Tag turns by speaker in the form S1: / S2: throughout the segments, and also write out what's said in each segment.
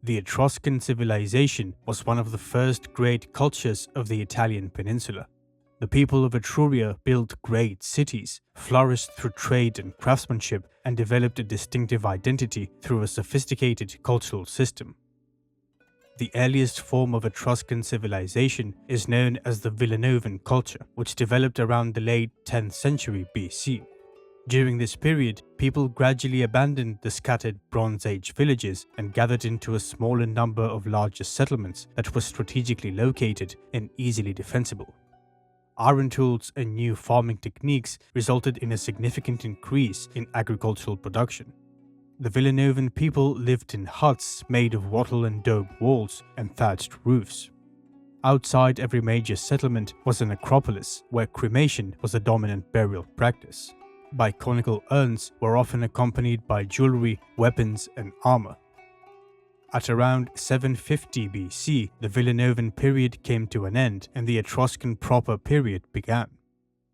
S1: The Etruscan civilization was one of the first great cultures of the Italian peninsula. The people of Etruria built great cities, flourished through trade and craftsmanship, and developed a distinctive identity through a sophisticated cultural system. The earliest form of Etruscan civilization is known as the Villanovan culture, which developed around the late 10th century BC. During this period, people gradually abandoned the scattered Bronze Age villages and gathered into a smaller number of larger settlements that were strategically located and easily defensible. Iron tools and new farming techniques resulted in a significant increase in agricultural production. The Villanovan people lived in huts made of wattle and daub walls and thatched roofs. Outside every major settlement was an necropolis where cremation was the dominant burial practice. Biconical urns were often accompanied by jewelry, weapons, and armor. At around 750 BC, the Villanovan period came to an end and the Etruscan proper period began.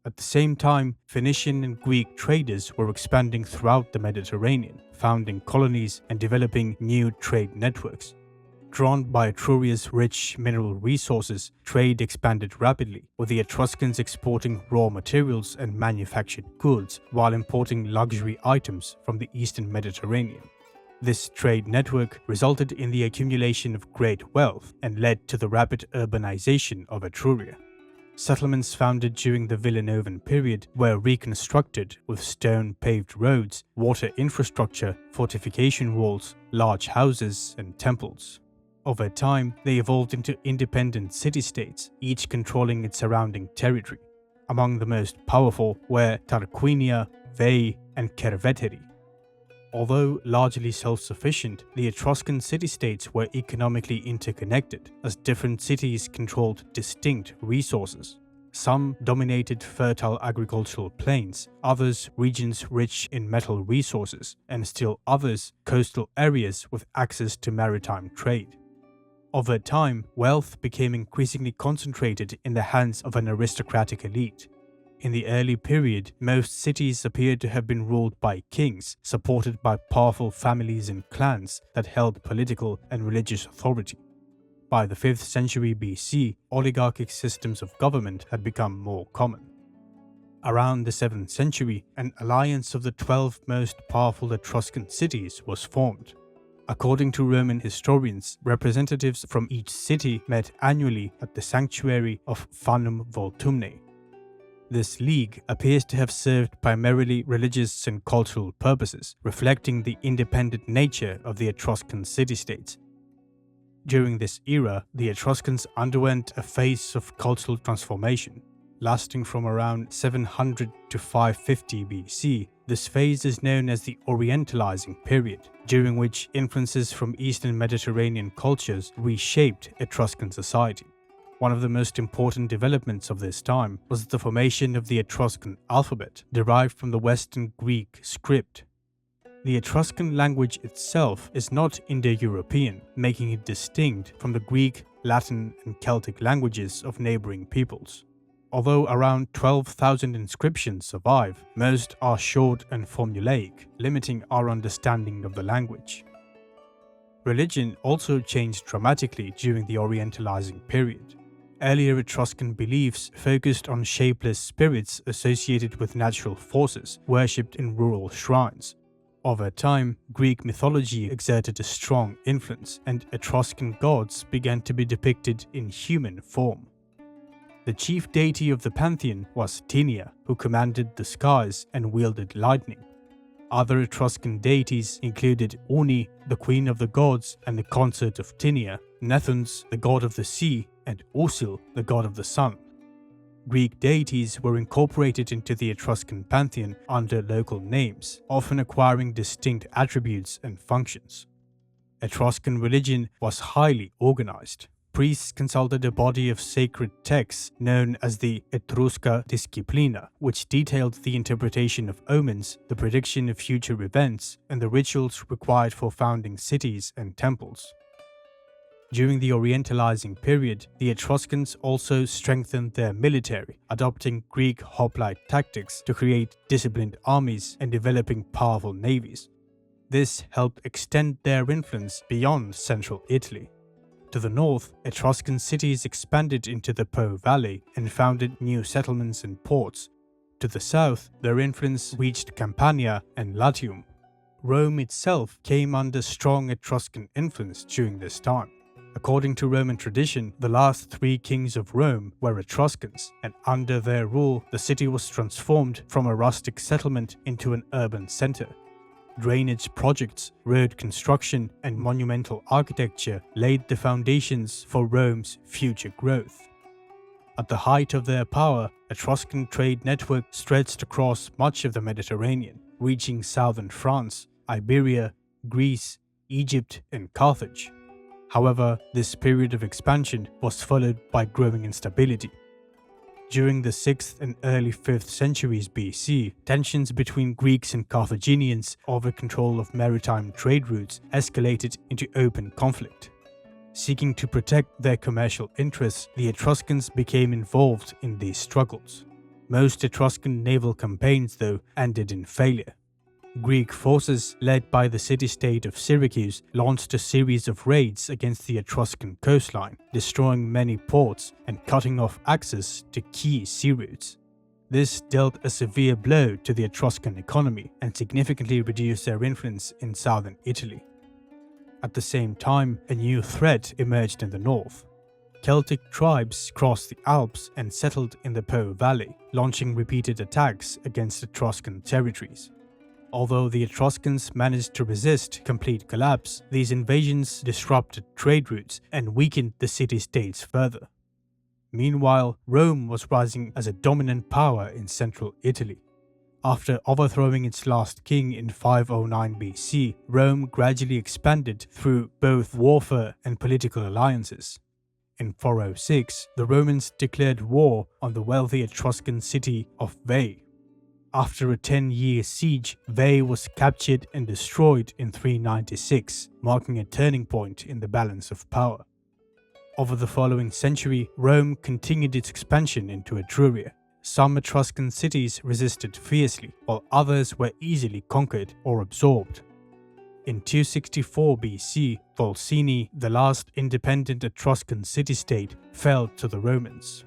S1: At the same time, Phoenician and Greek traders were expanding throughout the Mediterranean, founding colonies and developing new trade networks. Drawn by Etruria's rich mineral resources, trade expanded rapidly, with the Etruscans exporting raw materials and manufactured goods while importing luxury items from the eastern Mediterranean. This trade network resulted in the accumulation of great wealth and led to the rapid urbanization of Etruria. Settlements founded during the Villanovan period were reconstructed with stone-paved roads, water infrastructure, fortification walls, large houses, and temples. Over time, they evolved into independent city-states, each controlling its surrounding territory. Among the most powerful were Tarquinia, Veii, and Cerveteri. Although largely self-sufficient, the Etruscan city-states were economically interconnected, as different cities controlled distinct resources. Some dominated fertile agricultural plains, others regions rich in metal resources, and still others coastal areas with access to maritime trade. Over time, wealth became increasingly concentrated in the hands of an aristocratic elite. In the early period, most cities appeared to have been ruled by kings, supported by powerful families and clans that held political and religious authority. By the 5th century BC, oligarchic systems of government had become more common. Around the 7th century, an alliance of the 12 most powerful Etruscan cities was formed. According to Roman historians, representatives from each city met annually at the sanctuary of Fanum Voltumnae. This league appears to have served primarily religious and cultural purposes, reflecting the independent nature of the Etruscan city-states. During this era, the Etruscans underwent a phase of cultural transformation. Lasting from around 700 to 550 BC, this phase is known as the Orientalizing period, during which influences from Eastern Mediterranean cultures reshaped Etruscan society. One of the most important developments of this time was the formation of the Etruscan alphabet, derived from the Western Greek script. The Etruscan language itself is not Indo-European, making it distinct from the Greek, Latin, and Celtic languages of neighboring peoples. Although around 12,000 inscriptions survive, most are short and formulaic, limiting our understanding of the language. Religion also changed dramatically during the Orientalizing period. Earlier Etruscan beliefs focused on shapeless spirits associated with natural forces, worshipped in rural shrines. Over time, Greek mythology exerted a strong influence, and Etruscan gods began to be depicted in human form. The chief deity of the pantheon was Tinia, who commanded the skies and wielded lightning. Other Etruscan deities included Uni, the queen of the gods and the consort of Tinia, Nethons, the god of the sea, and Usil, the god of the sun. Greek deities were incorporated into the Etruscan pantheon under local names, often acquiring distinct attributes and functions. Etruscan religion was highly organized. Priests consulted a body of sacred texts known as the Etrusca Disciplina, which detailed the interpretation of omens, the prediction of future events, and the rituals required for founding cities and temples. During the Orientalizing period, the Etruscans also strengthened their military, adopting Greek hoplite tactics to create disciplined armies and developing powerful navies. This helped extend their influence beyond central Italy. To the north, Etruscan cities expanded into the Po Valley and founded new settlements and ports. To the south, their influence reached Campania and Latium. Rome itself came under strong Etruscan influence during this time. According to Roman tradition, the last 3 kings of Rome were Etruscans, and under their rule, the city was transformed from a rustic settlement into an urban center. Drainage projects, road construction, and monumental architecture laid the foundations for Rome's future growth. At the height of their power, Etruscan trade network stretched across much of the Mediterranean, reaching southern France, Iberia, Greece, Egypt, and Carthage. However, this period of expansion was followed by growing instability. During the 6th and early 5th centuries BC, tensions between Greeks and Carthaginians over control of maritime trade routes escalated into open conflict. Seeking to protect their commercial interests, the Etruscans became involved in these struggles. Most Etruscan naval campaigns, though, ended in failure. Greek forces, led by the city-state of Syracuse, launched a series of raids against the Etruscan coastline, destroying many ports and cutting off access to key sea routes. This dealt a severe blow to the Etruscan economy and significantly reduced their influence in southern Italy. At the same time, a new threat emerged in the north. Celtic tribes crossed the Alps and settled in the Po Valley, launching repeated attacks against Etruscan territories. Although the Etruscans managed to resist complete collapse, these invasions disrupted trade routes and weakened the city-states further. Meanwhile, Rome was rising as a dominant power in central Italy. After overthrowing its last king in 509 BC, Rome gradually expanded through both warfare and political alliances. In 406, the Romans declared war on the wealthy Etruscan city of Veii. After a 10-year siege, Veii was captured and destroyed in 396, marking a turning point in the balance of power. Over the following century, Rome continued its expansion into Etruria. Some Etruscan cities resisted fiercely, while others were easily conquered or absorbed. In 264 BC, Volsini, the last independent Etruscan city-state, fell to the Romans.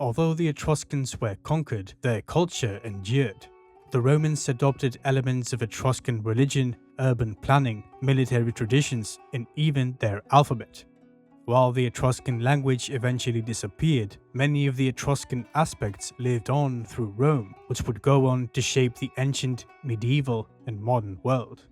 S1: Although the Etruscans were conquered, their culture endured. The Romans adopted elements of Etruscan religion, urban planning, military traditions, and even their alphabet. While the Etruscan language eventually disappeared, many of the Etruscan aspects lived on through Rome, which would go on to shape the ancient, medieval, and modern world.